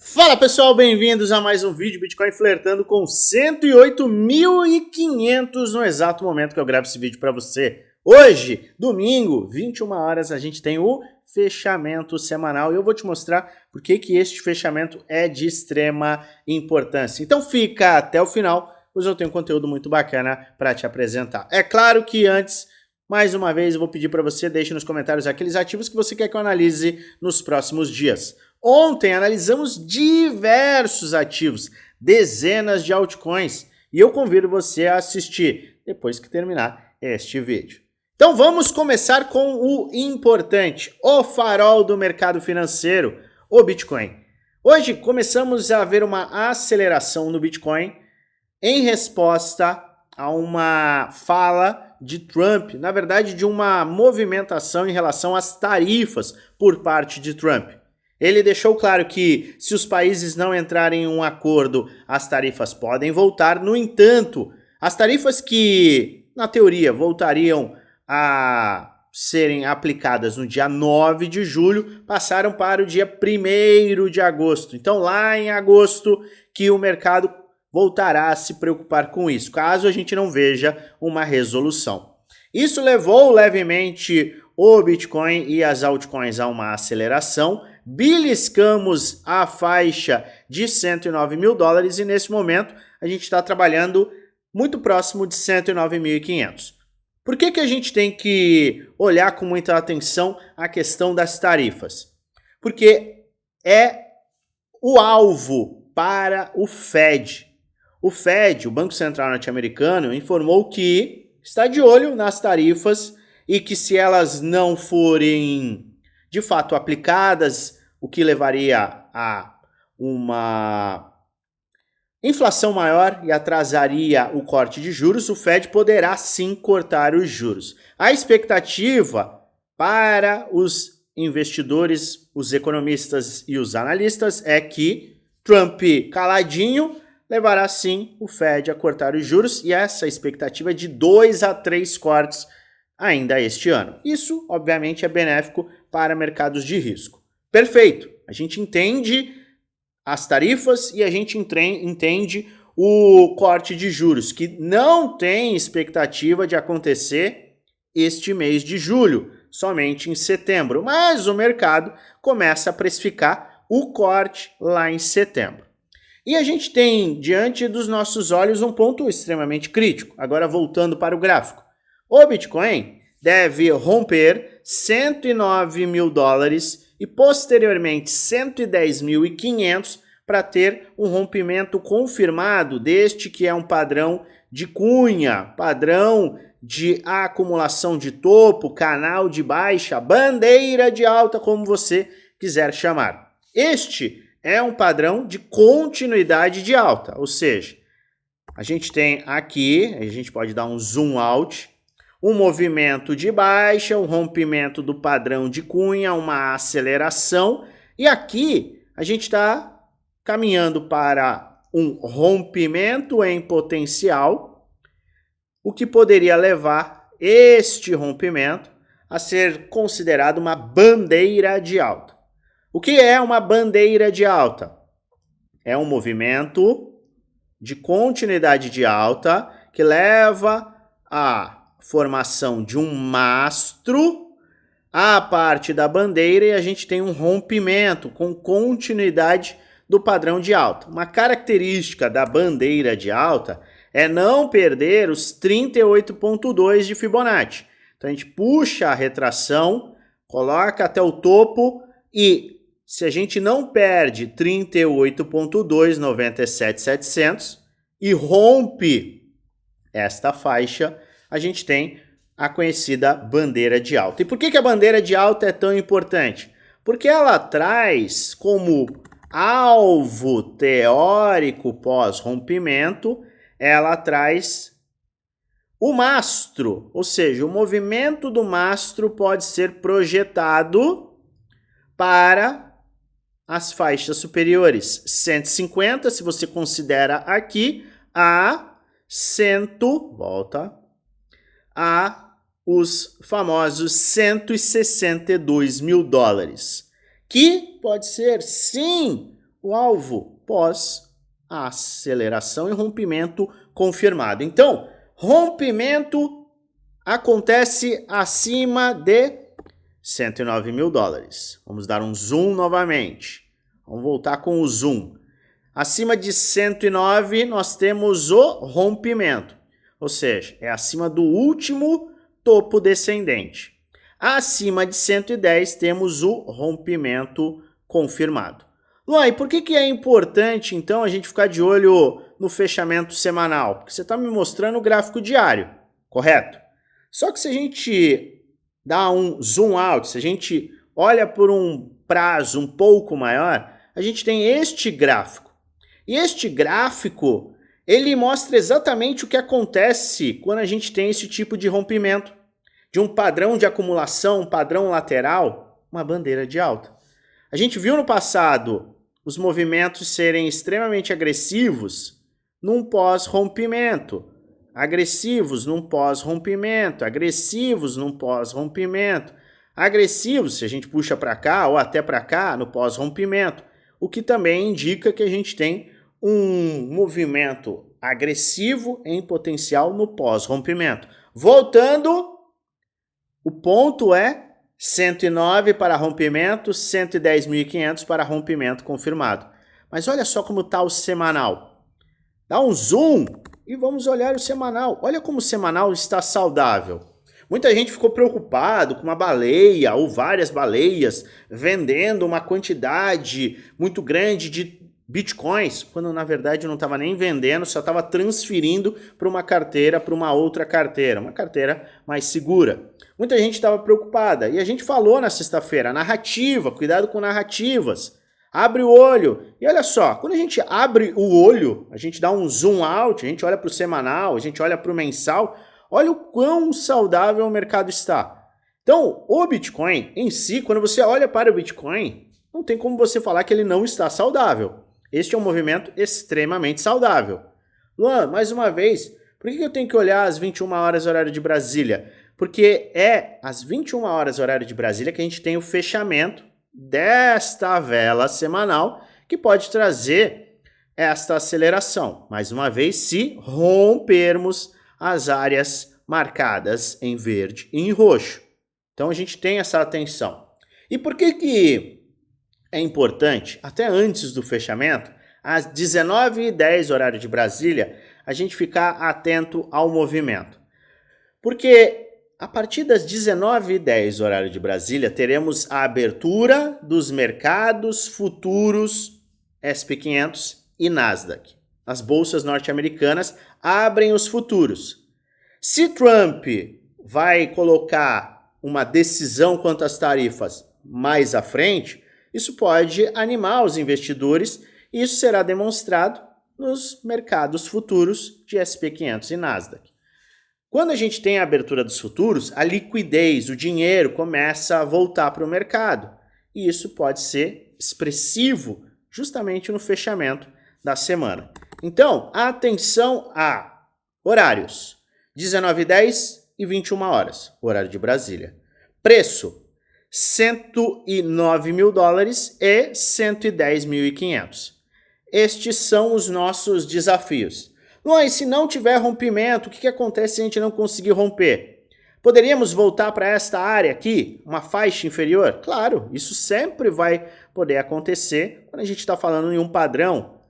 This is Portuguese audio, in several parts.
Fala pessoal, bem-vindos a mais um vídeo Bitcoin flertando com 108.500 no exato momento que eu gravo esse vídeo para você. Hoje, domingo, 21 horas, a gente tem o fechamento semanal e eu vou te mostrar por que este fechamento é de extrema importância. Então fica até o final, pois eu tenho conteúdo muito bacana para te apresentar. É claro que antes, mais uma vez, eu vou pedir para você, deixe nos comentários aqueles ativos que você quer que eu analise nos próximos dias. Ontem analisamos diversos ativos, dezenas de altcoins, e eu convido você a assistir depois que terminar este vídeo. Então vamos começar com o importante, o farol do mercado financeiro, o Bitcoin. Hoje começamos a ver uma aceleração no Bitcoin em resposta a uma fala de Trump, na verdade de uma movimentação em relação às tarifas por parte de Trump. Ele deixou claro que se os países não entrarem em um acordo, as tarifas podem voltar. No entanto, as tarifas que, na teoria, voltariam a serem aplicadas no dia 9 de julho, passaram para o dia 1º de agosto. Então, lá em agosto, que o mercado voltará a se preocupar com isso, caso a gente não veja uma resolução. Isso levou levemente o Bitcoin e as altcoins a uma aceleração, beliscamos a faixa de 109 mil dólares e nesse momento a gente está trabalhando muito próximo de 109.500. Por que a gente tem que olhar com muita atenção a questão das tarifas? Porque é o alvo para o Fed. O Fed, o Banco Central Norte-Americano, informou que está de olho nas tarifas e que se elas não forem de fato aplicadas, o que levaria a uma inflação maior e atrasaria o corte de juros, o Fed poderá sim cortar os juros. A expectativa para os investidores, os economistas e os analistas é que Trump caladinho levará sim o Fed a cortar os juros e essa expectativa é de 2 a 3 cortes ainda este ano. Isso, obviamente, é benéfico para mercados de risco. Perfeito! A gente entende as tarifas e a gente entende o corte de juros, que não tem expectativa de acontecer este mês de julho, somente em setembro. Mas o mercado começa a precificar o corte lá em setembro. E a gente tem diante dos nossos olhos um ponto extremamente crítico. Agora voltando para o gráfico. O Bitcoin deve romper 109 mil dólares e posteriormente 110.500 para ter um rompimento confirmado deste que é um padrão de cunha, padrão de acumulação de topo, canal de baixa, bandeira de alta, como você quiser chamar. Este é um padrão de continuidade de alta, ou seja, a gente tem aqui, a gente pode dar um zoom out, um movimento de baixa, um rompimento do padrão de cunha, uma aceleração. E aqui a gente está caminhando para um rompimento em potencial, o que poderia levar este rompimento a ser considerado uma bandeira de alta. O que é uma bandeira de alta? É um movimento de continuidade de alta que leva a formação de um mastro à parte da bandeira e a gente tem um rompimento com continuidade do padrão de alta. Uma característica da bandeira de alta é não perder os 38,2 de Fibonacci. Então a gente puxa a retração, coloca até o topo e se a gente não perde 38,2, 97.700 e rompe esta faixa, a gente tem a conhecida bandeira de alta. E por que a bandeira de alta é tão importante? Porque ela traz como alvo teórico pós-rompimento, ela traz o mastro, ou seja, o movimento do mastro pode ser projetado para as faixas superiores. 150, se você considera aqui, a 100, volta, a os famosos 162 mil dólares, que pode ser, sim, o alvo pós a aceleração e rompimento confirmado. Então, rompimento acontece acima de 109 mil dólares. Vamos dar um zoom novamente. Vamos voltar com o zoom. Acima de 109 nós temos o rompimento, ou seja, é acima do último topo descendente. Acima de 110 temos o rompimento confirmado. Luan, e por que é importante então a gente ficar de olho no fechamento semanal? Porque você está me mostrando o gráfico diário, correto? Só que se a gente dá um zoom out, se a gente olha por um prazo um pouco maior, a gente tem este gráfico. E este gráfico, ele mostra exatamente o que acontece quando a gente tem esse tipo de rompimento, de um padrão de acumulação, um padrão lateral, uma bandeira de alta. A gente viu no passado os movimentos serem extremamente agressivos num pós-rompimento, agressivos num pós-rompimento, agressivos num pós-rompimento, agressivos se a gente puxa para cá ou até para cá no pós-rompimento, o que também indica que a gente tem um movimento agressivo em potencial no pós-rompimento. Voltando, o ponto é 109 para rompimento, 110.500 para rompimento confirmado. Mas olha só como está o semanal. Dá um zoom e vamos olhar o semanal. Olha como o semanal está saudável. Muita gente ficou preocupado com uma baleia ou várias baleias vendendo uma quantidade muito grande de bitcoins, quando na verdade não estava nem vendendo, só estava transferindo para uma carteira, para uma outra carteira, uma carteira mais segura. Muita gente estava preocupada e a gente falou na sexta-feira, narrativa, cuidado com narrativas, abre o olho. E olha só, quando a gente abre o olho, a gente dá um zoom out, a gente olha para o semanal, a gente olha para o mensal, olha o quão saudável o mercado está. Então, o Bitcoin em si, quando você olha para o Bitcoin, não tem como você falar que ele não está saudável. Este é um movimento extremamente saudável. Luan, mais uma vez, por que eu tenho que olhar às 21 horas horário de Brasília? Porque é às 21 horas horário de Brasília que a gente tem o fechamento desta vela semanal que pode trazer esta aceleração. Mais uma vez, se rompermos as áreas marcadas em verde e em roxo. Então a gente tem essa atenção. E por que é importante, até antes do fechamento, às 19h10 horário de Brasília, a gente ficar atento ao movimento? Porque a partir das 19h10 horário de Brasília, teremos a abertura dos mercados futuros S&P 500 e Nasdaq. As bolsas norte-americanas abrem os futuros. Se Trump vai colocar uma decisão quanto às tarifas mais à frente, isso pode animar os investidores e isso será demonstrado nos mercados futuros de S&P 500 e Nasdaq. Quando a gente tem a abertura dos futuros, a liquidez, o dinheiro começa a voltar para o mercado. E isso pode ser expressivo justamente no fechamento da semana. Então, atenção a horários. 19h10 e 21 horas, horário de Brasília. Preço, 109 mil dólares e 110.500. Estes são os nossos desafios. Mas se não tiver rompimento, o que acontece se a gente não conseguir romper? Poderíamos voltar para esta área aqui, uma faixa inferior? Claro, isso sempre vai poder acontecer quando a gente está falando em um padrão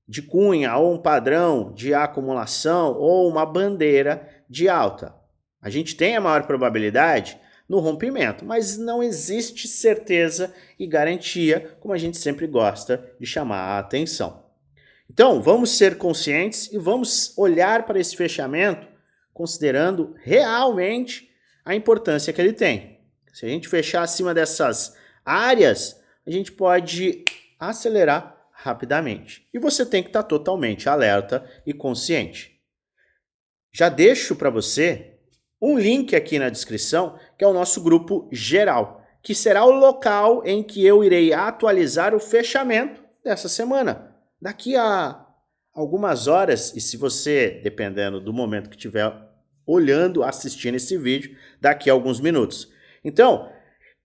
de cunha, ou um padrão de acumulação, ou uma bandeira de alta. A gente tem a maior probabilidade no rompimento, mas não existe certeza e garantia, como a gente sempre gosta de chamar a atenção. Então, vamos ser conscientes e vamos olhar para esse fechamento considerando realmente a importância que ele tem. Se a gente fechar acima dessas áreas, a gente pode acelerar rapidamente. E você tem que estar totalmente alerta e consciente. Já deixo para você um link aqui na descrição, que é o nosso grupo geral, que será o local em que eu irei atualizar o fechamento dessa semana. Daqui a algumas horas, e se você, dependendo do momento que estiver olhando, assistindo esse vídeo, daqui a alguns minutos. Então,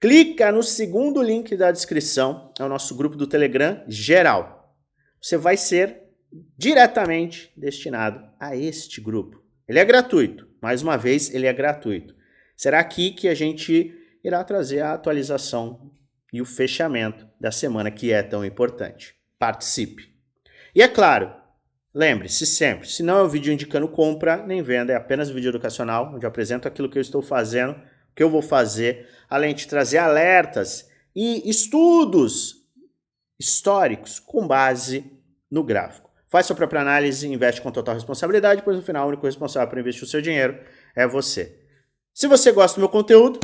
clica no segundo link da descrição, é o nosso grupo do Telegram geral. você vai ser diretamente destinado a este grupo. Ele é gratuito, mais uma vez ele é gratuito. Será aqui que a gente irá trazer a atualização e o fechamento da semana que é tão importante. Participe! E é claro, lembre-se sempre, se não é um vídeo indicando compra nem venda, é apenas um vídeo educacional, onde eu apresento aquilo que eu estou fazendo, o que eu vou fazer, além de trazer alertas e estudos históricos com base no gráfico. Faz sua própria análise, investe com total responsabilidade, pois no final o único responsável por investir o seu dinheiro é você. Se você gosta do meu conteúdo,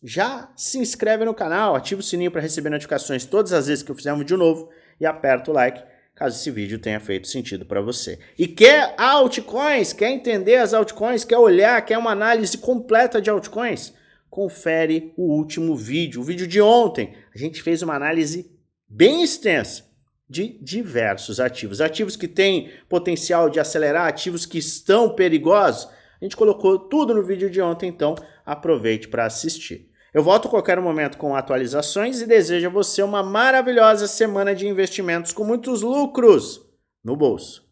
já se inscreve no canal, ativa o sininho para receber notificações todas as vezes que eu fizer um vídeo novo e aperta o like, caso esse vídeo tenha feito sentido para você. E quer altcoins? Quer entender as altcoins? Quer olhar? Quer uma análise completa de altcoins? Confere o último vídeo, o vídeo de ontem. A gente fez uma análise bem extensa de diversos ativos. Ativos que têm potencial de acelerar, ativos que estão perigosos. A gente colocou tudo no vídeo de ontem, então aproveite para assistir. Eu volto a qualquer momento com atualizações e desejo a você uma maravilhosa semana de investimentos com muitos lucros no bolso.